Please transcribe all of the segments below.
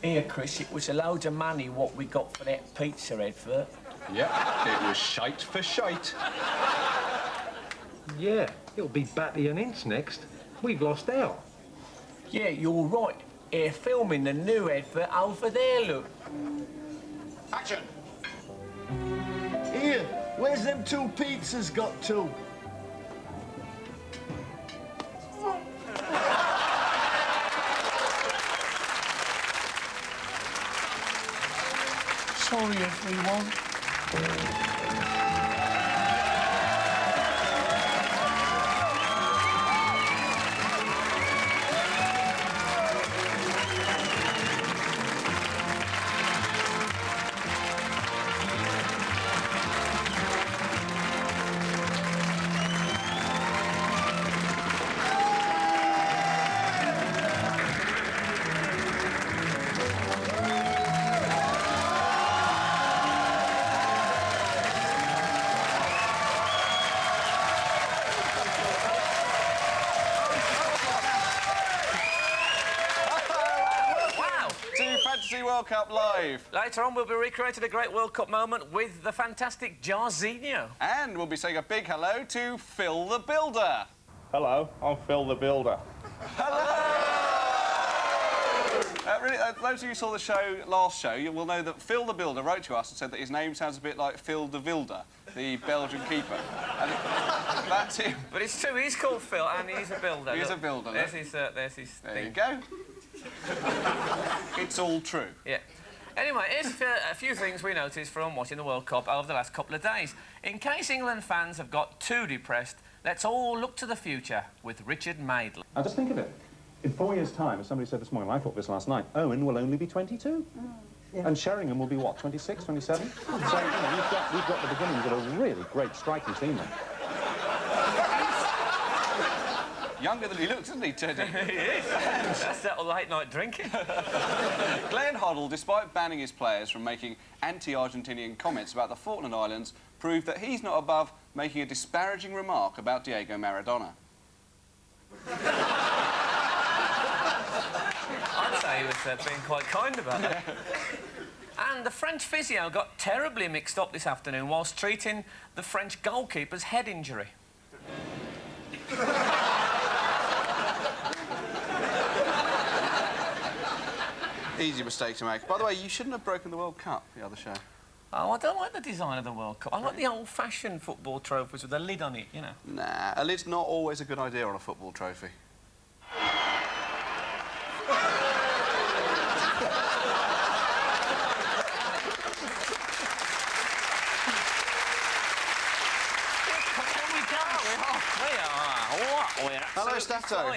Here, Chris, it was a load of money what we got for that pizza advert. Yep, it was shite for shite. Yeah, it'll be Batty and Ince next. We've lost out. Yeah, you're right. They're filming the new advert over there, look. Action! Here, where's them 2 pizzas got to? Sorry, everyone. World Cup live. Later on, we'll be recreating a great World Cup moment with the fantastic Jarzinho. And we'll be saying a big hello to Phil the Builder. Hello, I'm Phil the Builder. Those of you who saw the last show, you will know that Phil the Builder wrote to us and said that his name sounds a bit like Phil de Vilde, the Belgian keeper. And that's him. But it's true, he's called Phil and he's a builder. He's a builder. There's his thing. There you go. It's all true. Yeah. Anyway, here's a few things we noticed from watching the World Cup over the last couple of days. In case England fans have got too depressed, let's all look to the future with Richard Madeley. Now, just think of it. In 4 years' time, as somebody said this morning, I thought this last night, Owen will only be 22. Yeah. And Sheringham will be, what, 26, 27? So, you know, we've got the beginnings of a really great striking team there. Younger than he looks, isn't he, Teddy? He is. That's that late-night drinking. Glenn Hoddle, despite banning his players from making anti-Argentinian comments about the Falkland Islands, proved that he's not above making a disparaging remark about Diego Maradona. I'd say he was being quite kind about that. And the French physio got terribly mixed up this afternoon whilst treating the French goalkeeper's head injury. Easy mistake to make. By the way, you shouldn't have broken the World Cup, the other show. Oh, I don't like the design of the World Cup. I like the old-fashioned football trophies with a lid on it, you know. Nah, a lid's not always a good idea on a football trophy. Hello, Stato.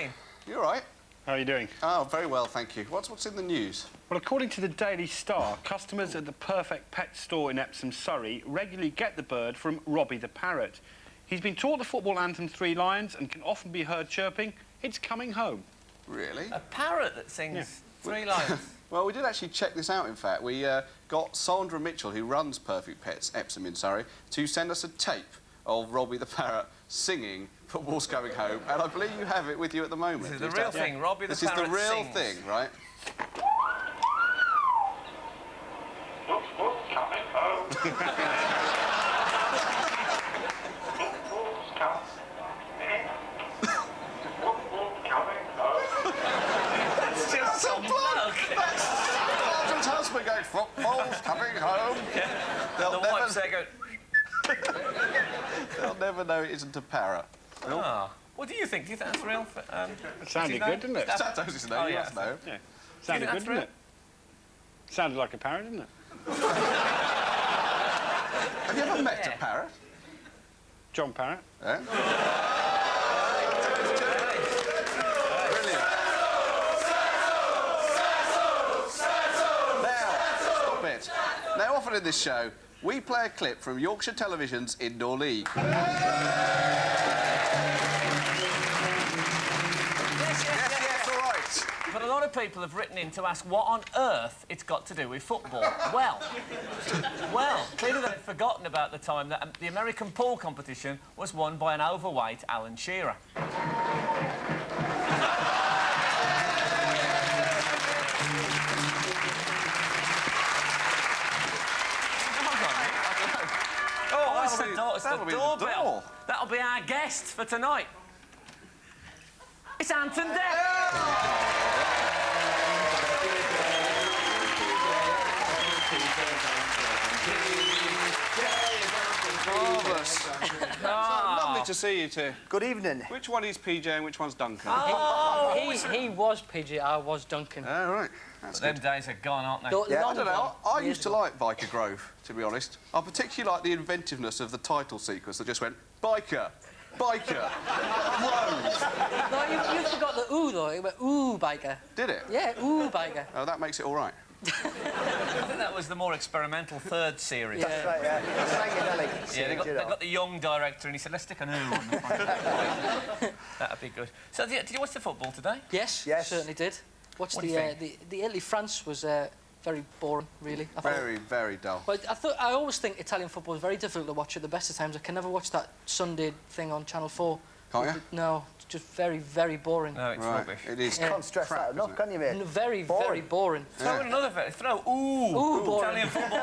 You all right? How are you doing? Oh, very well, thank you. What's in the news? Well, according to the Daily Star, customers at the Perfect Pet store in Epsom, Surrey, regularly get the bird from Robbie the Parrot. He's been taught the football anthem 3 Lions and can often be heard chirping, "It's coming home." Really? A parrot that sings 3 Lions. Well, we did actually check this out, in fact. We got Sandra Mitchell, who runs Perfect Pets, Epsom in Surrey, to send us a tape of Robbie the Parrot singing "Football's Coming Home," and I believe you have it with you at the moment. This is the real thing, Robbie the Parrot This is the real sings. thing, right? Football's coming home. Football's coming. Football's coming home. That's just some bloke. That's Martin's husband going, "Football's coming home." Yeah. The wipes there go... They'll never know it isn't a parrot. Ah. What do you think? Do you think that's real? It sounded good, didn't it? Stato's his name, you must know. Yeah. Sounded good, didn't it? Sounded like a parrot, didn't it? Have you ever met a parrot? John Parrot. Yeah? Brilliant. Now, stop it. Now, often in this show, we play a clip from Yorkshire Television's Indoor League. Yes, all right. But a lot of people have written in to ask what on earth it's got to do with football. Well, clearly they've forgotten about the time that the American pool competition was won by an overweight Alan Shearer. It's That'll the be the doorbell. door. That'll be our guest for tonight. It's Ant and Dec. Marvellous. Lovely to see you two. Good evening. Which one is PJ and which one's Duncan? He was PJ, I was Duncan. Oh, right. That's Them good. days are gone, aren't they? Yeah. I don't know. I used to like Biker Grove, to be honest. I particularly like the inventiveness of the title sequence that just went Biker, Biker, Grove. No, you forgot the ooh, though. It went ooh, biker. Did it? Yeah, ooh, biker. Oh, that makes it all right. I think that was the more experimental third series. Yeah. Right, yeah. Yeah, they got the young director and he said, let's stick an ooh on the front. That'd be good. So, did you watch the football today? Yes, Yes. certainly did. Watched What do you think? the Italy-France was very boring, really. I thought. Very, very dull. But I always think Italian football is very difficult to watch at the best of times. I can never watch that Sunday thing on Channel 4. Can't you? No, it's just very, very boring. No, it's Right. rubbish. It is. Yeah. Can't stress that enough, can you, mate? Very, Boring. very boring. Throw in another bit. Throw ooh. Ooh, boring. Italian football.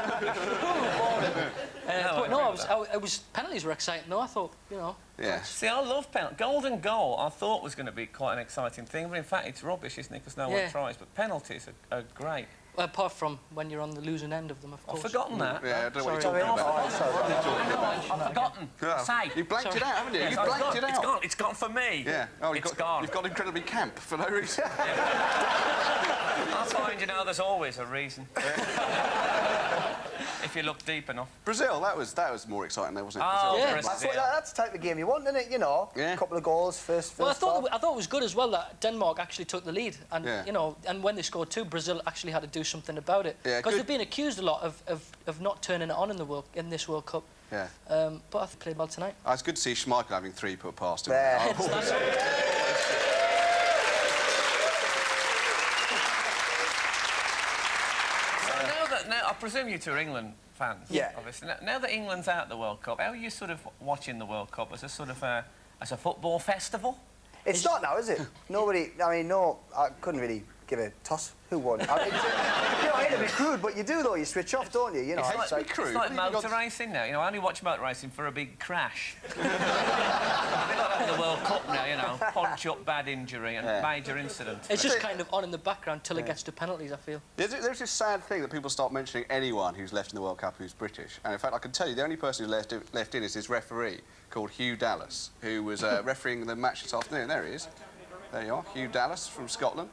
But no, I was penalties were exciting though. I thought, you know. Yes. See, I love penalty. Golden goal, I thought was going to be quite an exciting thing, but in fact it's rubbish, isn't it? Because no one tries. But penalties are great. Apart from when you're on the losing end of them, of I've course. forgotten that. Yeah, I don't know what you're Sorry. talking about. I've forgotten. Yeah. Say. You blanked it out, haven't you? Yes, You I've blanked got- it out. It's gone. It's gone for me. Yeah. Oh, It's gone. You've got incredibly camp for no reason. I find, you know, there's always a reason. If you look deep enough. Brazil, that was more exciting there, wasn't it? Oh, Brazil. Yeah. Brazil. That's the type of game you want, isn't it? You know, Yeah. a couple of goals, first Well, I half. thought it was good as well that Denmark actually took the lead, and Yeah. you know, and when they scored two, Brazil actually had to do something about it Yeah, because good. they've been accused a lot of not turning it on in this World Cup. Yeah. But I think they played well tonight. Oh, it's good to see Schmeichel having three put past him. There. So now I presume you two are England fans. Yeah. Obviously. Now that England's out of the World Cup, how are you sort of watching the World Cup as a sort of as a football festival? It's not now, is it? Nobody. I mean, no. I couldn't really give a toss. Who won? I mean, you know, it'd be crude, but you do though. You switch off, don't you? You know. It's like crude. It's like What have you motor got- racing now. You know, I only watch motor racing for a big crash. They're not having the World Cup now, you know. Punch up, bad injury and major incident. It's just kind of on in the background till it gets to penalties. I feel. There's this sad thing that people start mentioning anyone who's left in the World Cup who's British. And in fact, I can tell you the only person who's left in is this referee called Hugh Dallas, who was refereeing the match this afternoon. There he is. There you are, Hugh Dallas from Scotland.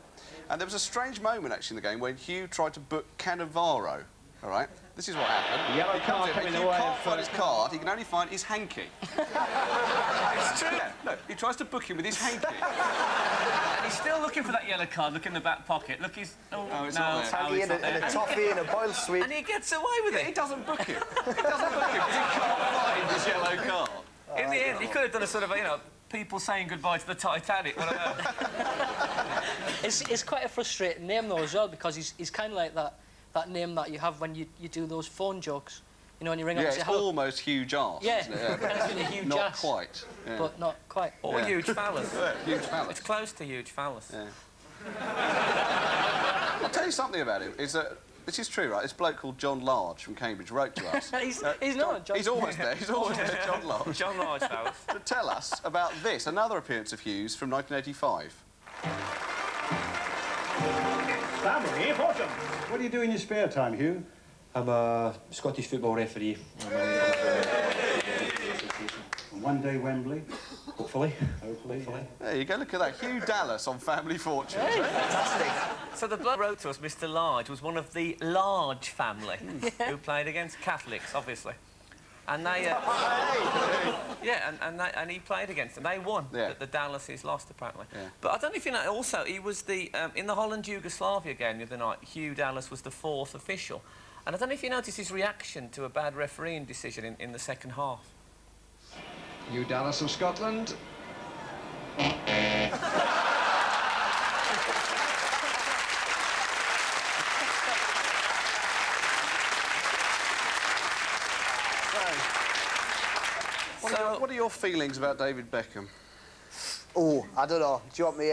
And there was a strange moment, actually, in the game when Hugh tried to book Cannavaro, all right? This is what happened. Yellow He comes card in, coming and the Hugh way can't of, find his card, he can only find his hanky. It's true. Yeah, look, he tries to book him with his hanky. And he's still looking for that yellow card. Look in the back pocket. Look, he's... Oh, it's no. not there. Hanky and a toffee and a boiled sweet. And he gets away with it. He doesn't book him. He doesn't book him because he can't find his yellow card. In the end, he could have done a sort of, you know, people saying goodbye to the Titanic. Whatever. It's quite a frustrating name though as well because he's kind of like that name that you have when you do those phone jokes. You know, when you ring up Yeah, and say it's hello. almoge huge arse, Yeah, isn't it? and it's been a huge Not ass, quite. Yeah. but not quite. Or huge phallus. Yeah, huge phallus. It's close to huge phallus. Yeah. I'll tell you something about him. Is that this is true, right? This bloke called John Large from Cambridge wrote to us. he's not. John. He's almost there. He's almost there, John Large. John Large phallus. To tell us about this, another appearance of Hughes from 1985. Family important. What do you do in your spare time, Hugh? I'm a Scottish football referee. One day Wembley. Hopefully. Hopefully. There you go. Look at that, Hugh Dallas on Family Fortunes. So the bloke wrote to us, Mr. Large, was one of the Large family who played against Catholics, obviously. And they, yeah, and he played against them. They won. Yeah. The Dallases lost, apparently. Yeah. But I don't know if you know. Also, he was the in the Holland-Yugoslavia game the other night. Hugh Dallas was the fourth official, and I don't know if you noticed his reaction to a bad refereeing decision in the second half. Hugh Dallas of Scotland. What are your feelings about David Beckham? Oh, I don't know. Do you want me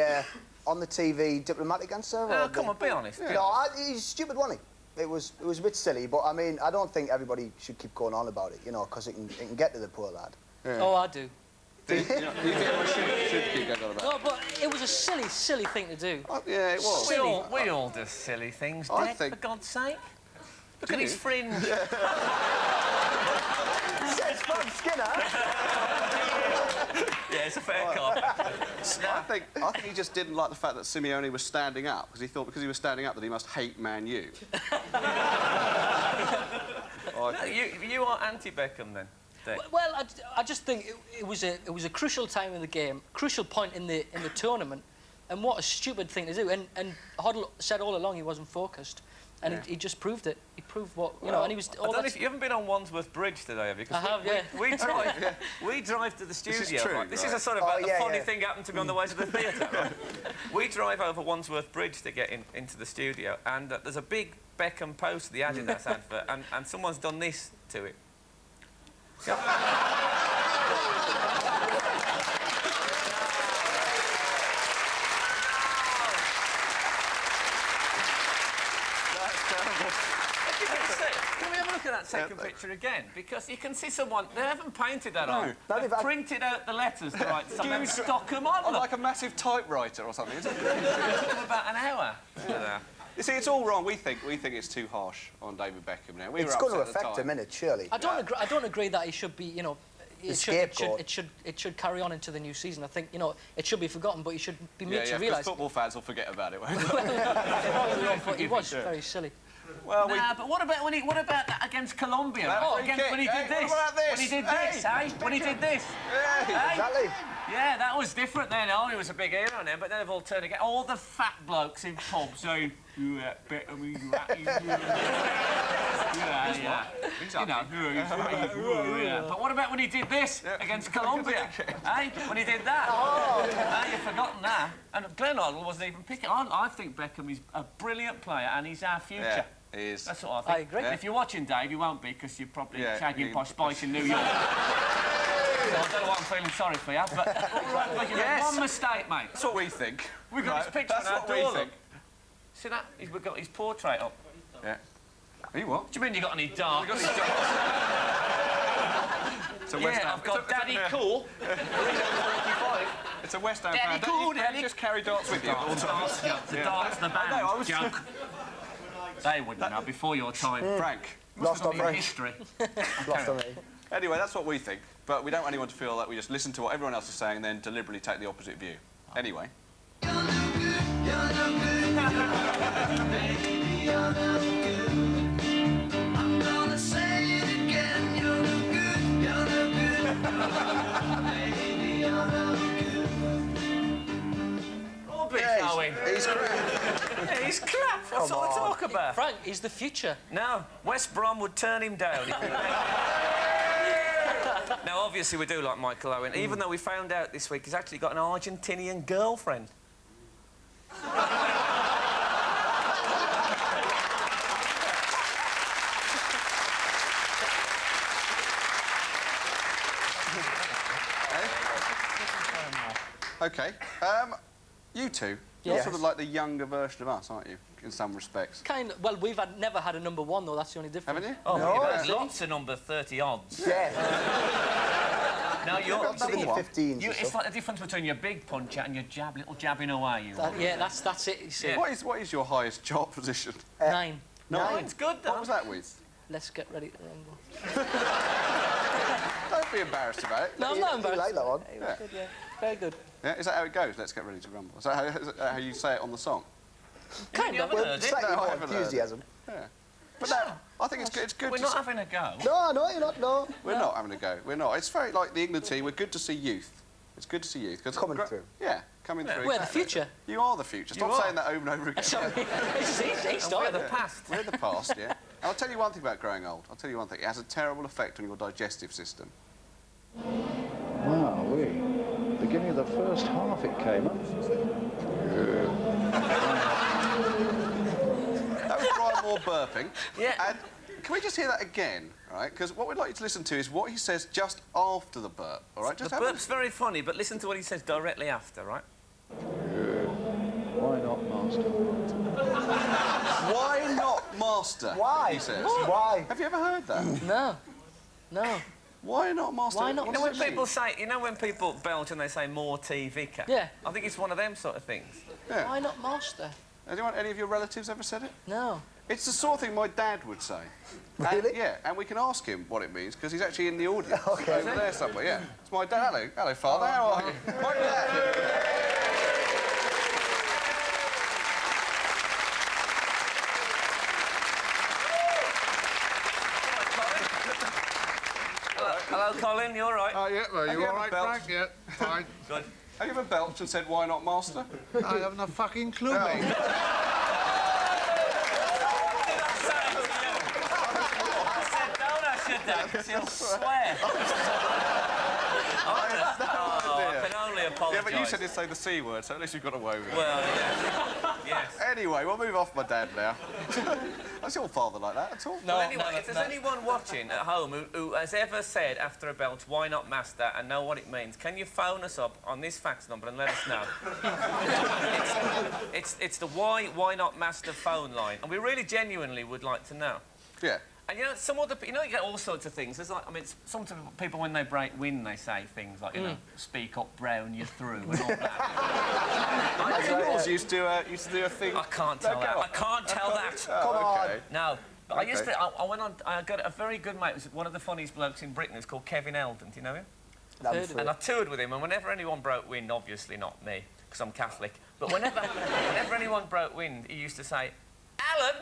on the TV diplomatic answer? Oh, come on, be honest. No, he's stupid, wasn't it was a bit silly, but I mean, I don't think everybody should keep going on about it, you know, because it can get to the poor lad. Yeah. Oh, I do. You think everyone should keep going on about it? No, but it was a silly thing to do. Oh, yeah, it was. We all do silly things, Dec, for God's sake. Look at his fringe. Says Bob Skinner. Yeah, it's a fair cop. I think he just didn't like the fact that Simeone was standing up, because he thought because he was standing up that he must hate Man U. No, you are anti-Beckham then, Dec? Well, I just think it was a crucial time in the game, crucial point in the tournament, and what a stupid thing to do. And Hoddle said all along he wasn't focused, and he just proved it. He proved what you know. And he was. I don't know if you haven't been on Wandsworth Bridge today, have you? I have, yeah. We drive to the studio. This is true, right? This is right? a sort of a funny thing happened to me on the way to the theatre. Right? We drive over Wandsworth Bridge to get into the studio, and there's a big Beckham poster, the Adidas advert, and someone's done this to it. Yep. Can we have a look at that second picture again? Because you can see someone, they haven't painted that on. They've printed out the letters to write something and stock them on. Like a massive typewriter or something, isn't it? It took them about an hour. You see, it's all wrong. We think it's too harsh on David Beckham now. It's going to affect him, innit, surely. I don't agree that he should be, you know. It should carry on into the new season. I think, you know, it should be forgotten, but he should be made to realise. Football fans will forget about it, won't they? He was very silly. Well, but what about that against Colombia? When he did this. When he did this, When he did this. Exactly. Yeah, that was different then. Oh, he was a big hero then, but then they've all turned again. All the fat blokes in pubs saying, yeah. But what about when he did this against Colombia? When he did that? You've forgotten that. And Glenn Hoddle wasn't even picking. I think Beckham is a brilliant player and he's our future. Yeah, he is. That's what I think. I agree. And if you're watching, Dave, you won't be because you're probably shagging by Spice in New York. So I don't know what I'm feeling sorry for you, but you made one mistake, mate. That's what we think. We've got his picture That's on our what door, we look. think. See that? We've got his portrait up. Yeah. Are you what? What do you mean you got any darts? It's a West Ham. I've got Daddy Cool. It's a West Ham Daddy fan. Cool, Don't you just carry darts with you at all times? The darts, the band. No, I was joke. They wouldn't know before your time. Frank. Lost on me. History. Lost on me. Anyway, that's what we think, but we don't want anyone to feel that we just listen to what everyone else is saying and then deliberately take the opposite view. Anyway. Robbie's going. He's crap. Yeah, he's crap. What's all the talk about? Frank, he's the future. No, West Brom would turn him down. Now, obviously, we do like Michael Owen, even though we found out this week he's actually got an Argentinian girlfriend. OK. You two, you're sort of like the younger version of us, aren't you, in some respects? Kind of. Well, we've never had a #1 though. That's the only difference. Haven't you? Oh, No, you've yeah. had lots of number 30 odds. Yeah. Now you're Got some in the 15s. it's like the difference between your big puncher and your little jabbing away. Yeah, that's it. You see. Yeah. What is your highest job position? 9. No, it's good though. What was that with? Let's get ready to rumble. Don't be embarrassed about it. No, I'm not You embarrassed. like that one? Yeah. Good, yeah. Very good. Yeah, is that how it goes? Let's get ready to rumble. Is that how you say it on the song? Kind of. Heard it? Slightly No, I more haven't heard it. enthusiasm. Yeah. But no, I think it's good We're to not see... having a go. No, you're not, no. We're not having a go. We're not. It's very like the England team. We're good to see youth. It's good to see youth. Coming through. Yeah, coming through. We're the future. You are the future. Stop You are. saying that over and over again. Sorry. He We're started the it. past. We're in the past, yeah. And I'll tell you one thing about growing old. I'll tell you one thing. It has a terrible effect on your digestive system. Wow, beginning of the first half it came up. That was Brian Moore burping. Yeah. And can we just hear that again, right? Because what we'd like you to listen to is what he says just after the burp, all right? Just The have a burp's very funny, but listen to what he says directly after, right? Why not master? Why not master? Why? He says. Why? Have you ever heard that? No. No. Why not master? Why not? You know when people say, you know when people belch and they say more tea, Vicar? Yeah. I think it's one of them sort of things. Yeah. Why not master? Any of your relatives ever said it? No. It's the sort of thing my dad would say. Really? And, yeah, and we can ask him what it means, because he's actually in the audience. Okay. Over there somewhere, yeah. It's my dad. Hello. Hello, Father. How are you? My dad. Hello, Colin, you all right? Oh, yeah, well, Have you you all ever right, belched? Frank? Yeah, fine. Good. Have you ever belched and said, why not master? I haven't a fucking clue, Oh. mate. Dad, 'cause he'll swear. I can only apologise. Yeah, but you said he'd say the C word, so at least you got away with it. Well, yes. Yes. Anyway, we'll move off my dad now. That's your father like that at all? No, anyway, if there's anyone watching at home who has ever said after a belch, why not master, and know what it means, can you phone us up on this fax number and let us know? it's the why not master phone line, and we really genuinely would like to know. Yeah. And you know, some other, you know, you get all sorts of things. There's like, I mean, some people when they break wind, they say things like, you know, speak up, brown, you're through, and all that. I think yours used to do a thing. I can't tell that. I can't tell that. Come on. No. But I used to. I went on. I got a very good mate. It was one of the funniest blokes in Britain. It's called Kevin Eldon. Do you know him? And I toured with him. And whenever anyone broke wind, obviously not me, because I'm Catholic. But whenever anyone broke wind, he used to say, "Alan,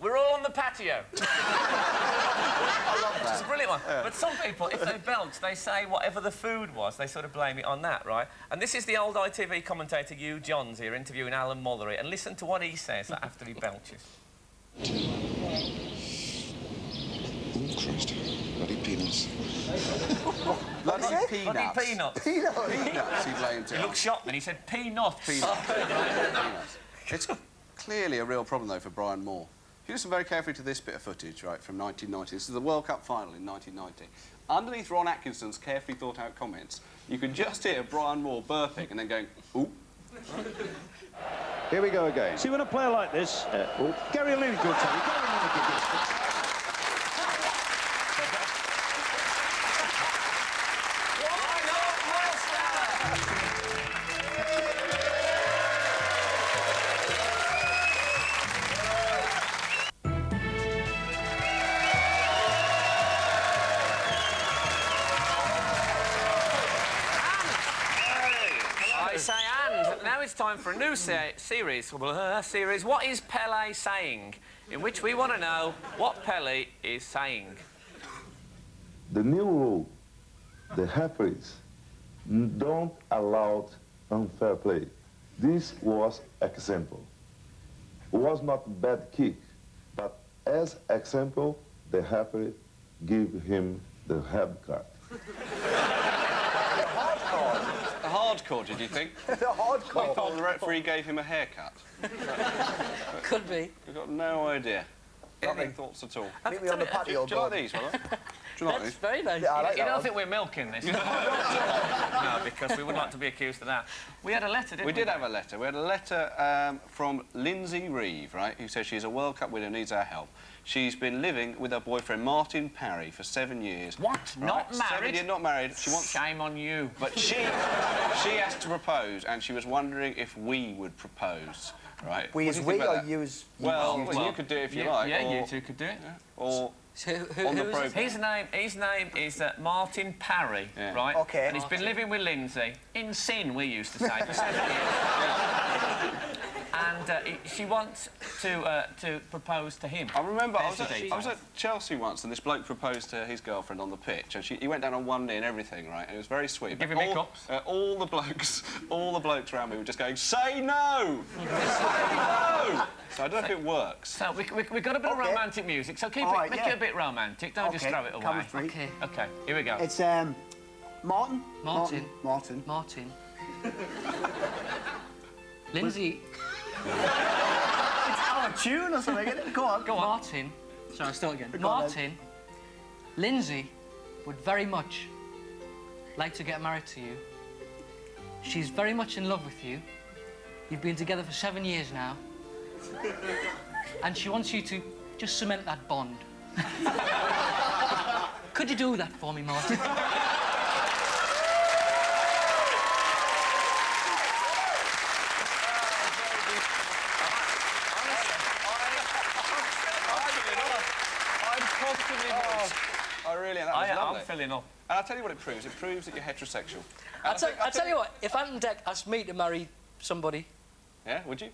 we're all on the patio." I love that. It's a brilliant one. Yeah. But some people, if they belch, they say whatever the food was, they sort of blame it on that, right? And this is the old ITV commentator Hugh Johns here interviewing Alan Mullery, and listen to what he says after he belches. Oh, Christ. Bloody peanuts. Bloody peanuts. Bloody peanuts. Peanuts, he blamed it. He looked shocked and he said, peanuts. Peanuts. It's clearly a real problem, though, for Brian Moore. If you listen very carefully to this bit of footage, right, from 1990, this is the World Cup final in 1990. Underneath Ron Atkinson's carefully thought-out comments, you can just hear Brian Moore burping and then going, ooh. Here we go again. See, when a player like this, Gary Lineker will tell you. Gary Lineker gets this. Now it's time for a new series. What is Pele saying? In which we want to know what Pele is saying. The new rule, the referees don't allow unfair play. This was example. It was not bad kick, but as example, the referee give him the red card. Hardcore, did you think? Hardcore. I thought the referee gave him a haircut. Could be. We've got no idea. Any thoughts at all? Meet me on the patio. Do you like these, Will? Do you like That's these? very nice. Yeah, I like You that don't one. think we're milking this? No, because we wouldn't like to be accused of that. We had a letter, didn't we? We did have a letter. We had a letter from Lindsay Reeve, right, who says she's a World Cup winner, needs our help. She's been living with her boyfriend Martin Parry for 7 years. What? Right? Not married? 7 years, not married. She wants. Shame on you. But she has to propose, and she was wondering if we would propose, right? We What as do you we think about or that? you as... Well, you could do it if you like. Yeah, or, you two could do it. Yeah, or So on the who is programme. His name is Martin Parry, Yeah. right? Okay. And he's been living with Lindsay, in sin, we used to say, for 7 years. And she wants to propose to him. I remember I was There's at Chelsea once, and this bloke proposed to his girlfriend on the pitch, and he went down on one knee and everything, right? And it was very sweet. Give But him hiccups. all the blokes around me were just going, "Say no, say no." So I don't know if it works. So we've got a bit of romantic music, so keep All make right, it a bit romantic, don't just throw it away. Come free. Okay. Okay, here we go. It's Martin. Martin. Martin. Martin. Lindsay. It's our tune or something, isn't it? Go on. Go on. Martin. Sorry, I'll start again. Go on, Martin. Lindsay would very much like to get married to you. She's very much in love with you, You've been together for 7 years now. And she wants you to just cement that bond. Could you do that for me, Martin? I really am. That was lovely. I'm filling up. And I'll tell you what it proves. It proves that you're heterosexual. I'll tell you what, if Ant and Dec asked me to marry somebody... Yeah, would you?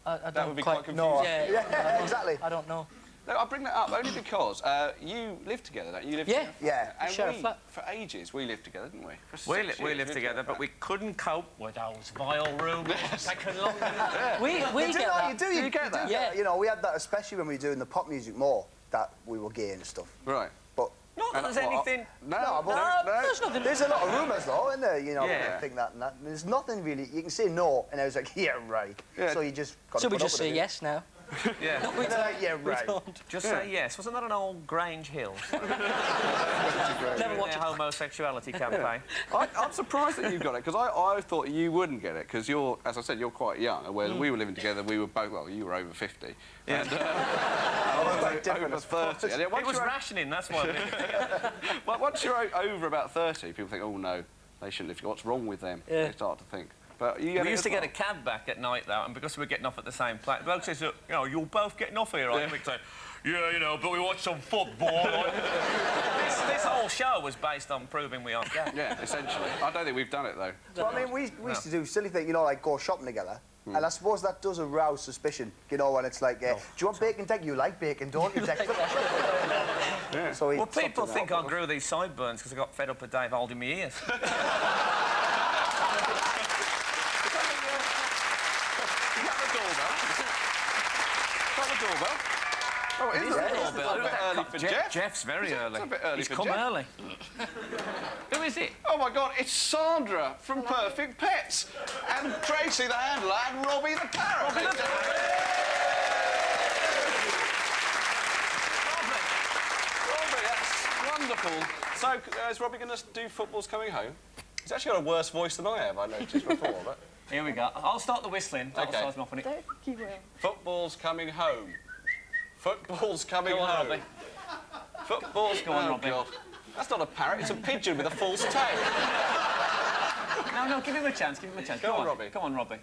That would be quite confusing. No. Yeah, exactly. I don't know. No, I bring that up only because you live together, don't you? You live Yeah. together? Yeah. And Share a flat. for ages, we lived together, didn't we? For We 6 lived years, together, but we couldn't cope with those vile rooms. It's taken longer. We get that. You get that. Yeah. You know, we had that especially when we were doing the pop music more, that we were gay and stuff. Right. But Not that there's anything... No, There's nothing. there's a lot of rumours though, isn't there? You know, Yeah. think that and that. There's nothing really. You can say no, and I was like, yeah, right. Yeah. So you just got So to we just say yes now. Yeah. No, we don't. Yeah, right. Just say yes. Wasn't that an old Grange Hill? Never watch Their homosexuality campaign. I'm surprised that you've got it, because I thought you wouldn't get it, because you're, as I said, you're quite young, whereas we were living together, we were both, well, you were over 50. Yeah. And, different, over 30. And It was rationing, that's why. But once you're over about 30, people think, oh, no, they shouldn't live. What's wrong with them? Yeah. They start to think. But We used to get a cab back at night, though, and because we were getting off at the same place, the bloke says, you know, you're both getting off here, right? And we'd say, yeah, you know, but we watched some football. This whole show was based on proving we aren't gay. Yeah, essentially. I don't think we've done it, though. So, I mean, we used to do silly things, you know, like go shopping together. And I suppose that does arouse suspicion, you know, when it's like, do you want bacon, Dec? You like bacon, don't you, Dec? Yeah. So Well, people think I grew these sideburns because I got fed up with Dave holding my ears. Doorbell. Oh, it is a doorbell. A bit early for Jeff. Jeff's very early. It's a bit early He's for come Jeff. early. Who is it? Oh, my God, it's Sandra from Perfect Pets. And Tracy the handler and Robbie the parrot. Robbie, that's wonderful. So, is Robbie going to do Football's Coming Home? He's actually got a worse voice than I have, I noticed before, but... Here we go. I'll start the whistling. That'll Okay. size me off on it. Don't think he will. Football's coming home. Football's coming Go on, home. Robbie. Football's Go on, oh, Robbie. God. That's not a parrot, it's a pigeon with a false tail. No, give him a chance, give him a chance. Go on, Robbie. Come on, Robbie.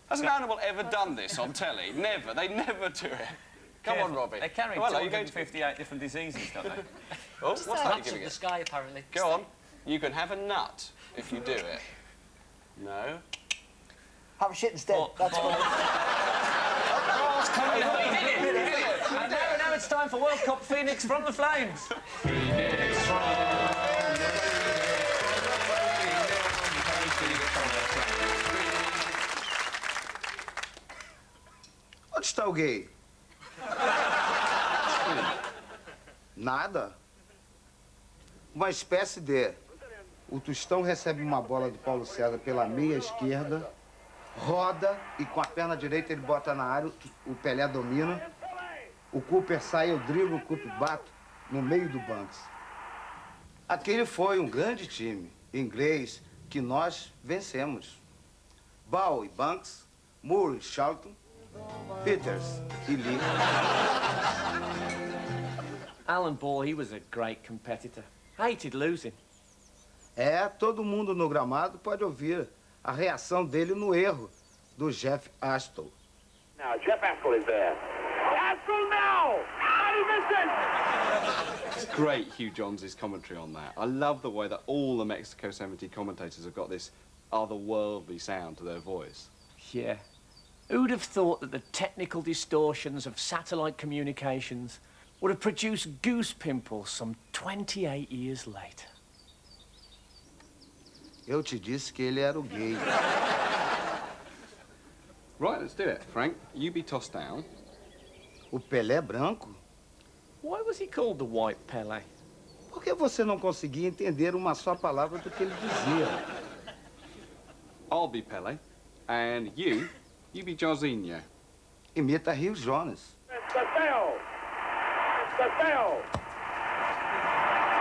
Has an animal ever done this on telly? Never. They never do it. Come on, Robbie. They carry Well, are you going to... 258 different diseases, don't they? Oh, what's that you're Nuts giving of the it? sky, apparently. Go on. You can have a nut if you do it. No. Have a shit instead. That's Football's coming home. He did it. And now it's time for World Cup Phoenix from the Flames. Phoenix from Onde está o gay? Nada. Uma espécie de... O Tostão recebe uma bola do Paulo César pela meia esquerda, roda e com a perna direita ele bota na área, o Pelé domina. O Cooper sai, eu driblo, o Cooper bato no meio do Banks. Aquele foi um grande time inglês que nós vencemos. Ball e Banks, Moore e Charlton, Peters e Lee. Alan Ball, he was a great competitor. Hated losing. É, todo mundo no gramado pode ouvir a reação dele no erro do Jeff Astle. Now, Jeff Astle is there. Astle now! It's great, Hugh Johns' commentary on that. I love the way that all the Mexico 70 commentators have got this otherworldly sound to their voice. Yeah. Who'd have thought that the technical distortions of satellite communications would have produced goose pimples some 28 years later? Eu te disse que ele era o gay. Right, let's do it. Frank, you be tossed down. O Pelé branco? Why was he called the White Pele? Por que você não conseguia entender uma só palavra do que ele dizia? I'll be Pele, and you be Jorginho. Imita Rio Jonas. Estefel! Estefel!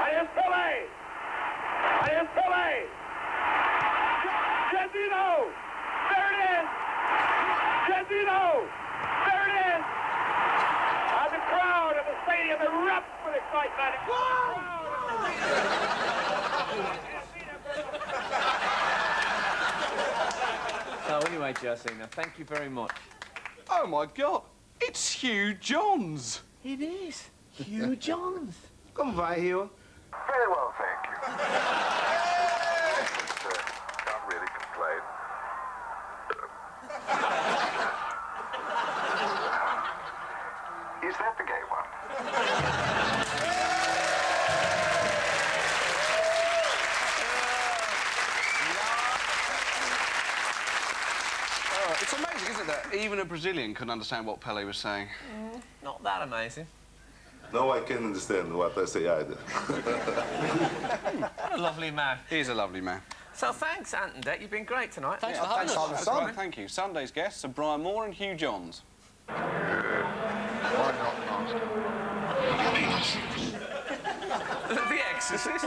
I am Pele! I am Pele! Jandino! There Brazil! There it is! And the crowd of the stadium erupts with excitement. So anyway, Josina, thank you very much. Oh, my God. It's Hugh Johns. It is. Hugh Johns. Como vai, Rio? Very well, thank you. Can't really complain. Is that the gay one? Oh, it's amazing, isn't it, that even a Brazilian couldn't understand what Pele was saying. Not that amazing. No, I can't understand what I say either. What a lovely man. He's a lovely man. So thanks, Ant and Dec. You've been great tonight. Thanks for having us. That's right, thank you. Sunday's guests are Brian Moore and Hugh Johns. Why not, Master? The Exorcist.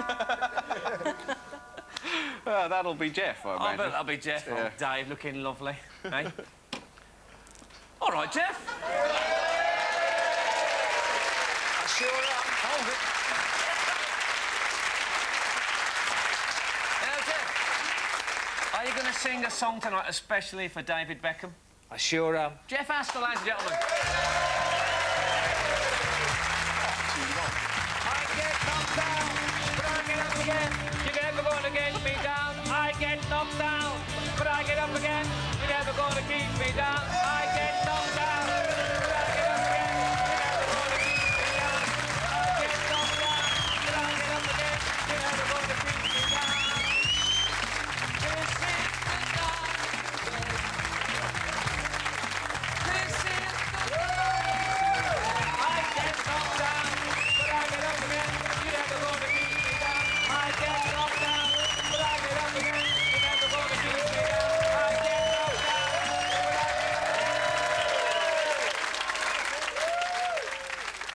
That'll be Jeff, I I imagine. bet that'll be Jeff. Yeah. Oh, Dave, looking lovely. Hey? All right, Jeff. I sure am. Hold it. Now, Jeff, are you going to sing a song tonight especially for David Beckham? I sure am. Jeff Astor, ladies and gentlemen. I get knocked down, but I get up again. You're never going to get me down. I get knocked down, but I get up again. You're never going to keep me down. I get knocked down.